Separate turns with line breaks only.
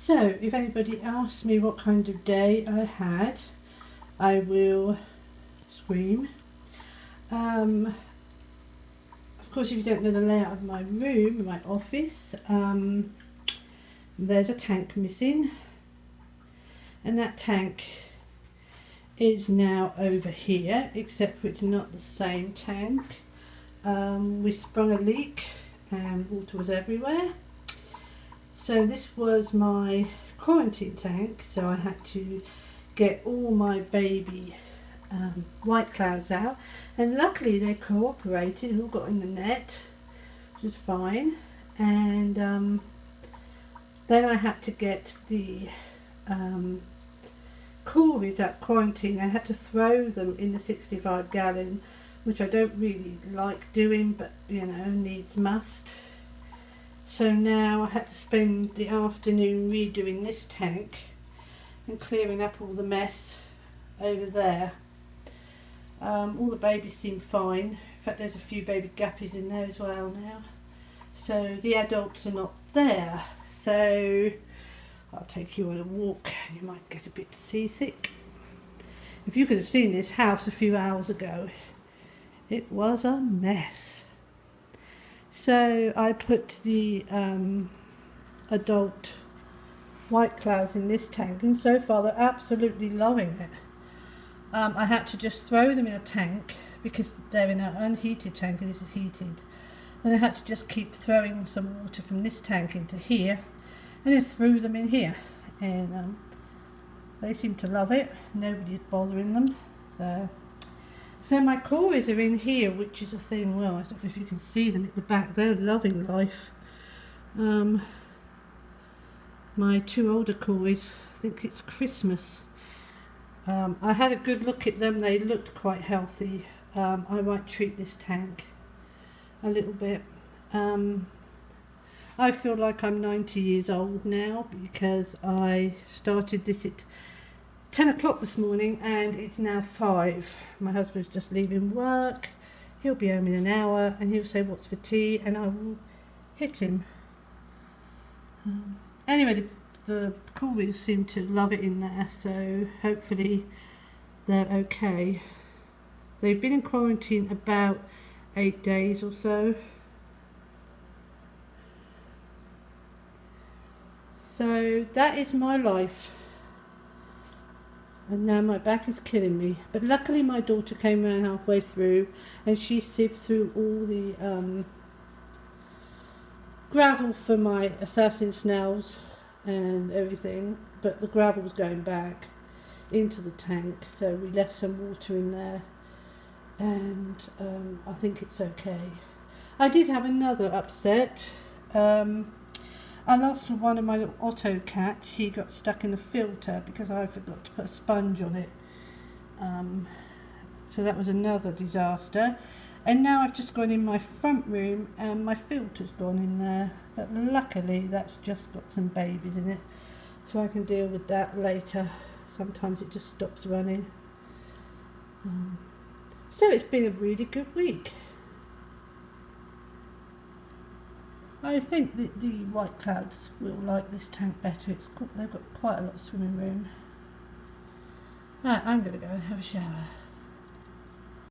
So, if anybody asks me what kind of day I had, I will scream. Of course, if you don't know the layout of my room, my office, there's a tank missing, and that tank is now over here, except for it's not the same tank. We sprung a leak and water was everywhere. So this was my quarantine tank, so I had to get all my baby white clouds out, and luckily they cooperated, all got in the net, which was fine. And then I had to get the Coolies out of quarantine. I had to throw them in the 65 gallon, which I don't really like doing, but you know, needs must. So now I had to spend the afternoon redoing this tank and clearing up all the mess over there. All the babies seem fine. In fact, there's a few baby guppies in there as well now. So the adults are not there. So I'll take you on a walk. You might get a bit seasick. If you could have seen this house a few hours ago, it was a mess. So I put the adult white clouds in this tank, and so far they're absolutely loving it. I had to just throw them in a tank because they're in an unheated tank and this is heated. Then I had to just keep throwing some water from this tank into here, and then threw them in here, and they seem to love it. Nobody's bothering them. So my Cories are in here, which is a thing. Well, I don't know if you can see them at the back. They're loving life. My two older Cories, I think it's Christmas. I had a good look at them. They looked quite healthy. I might treat this tank a little bit. I feel like I'm 90 years old now because I started this at 10 o'clock this morning and it's now 5. My husband's just leaving work. He'll be home in an hour and he'll say what's for tea, and I will hit him. Anyway, the Coolies seem to love it in there, so hopefully they're okay. They've been in quarantine about 8 days or so. So that is my life. And now my back is killing me. But luckily my daughter came around halfway through and she sieved through all the gravel for my assassin snails and everything. But the gravel was going back into the tank, so we left some water in there. And I think it's okay. I did have another upset. I lost one of my little Otto cats. He got stuck in the filter because I forgot to put a sponge on it. So that was another disaster. And now I've just gone in my front room and my filter's gone in there. But luckily that's just got some babies in it, so I can deal with that later. Sometimes it just stops running. So it's been a really good week. I think that the white clouds will like this tank better. They've got quite a lot of swimming room. Right, I'm going to go and have a shower.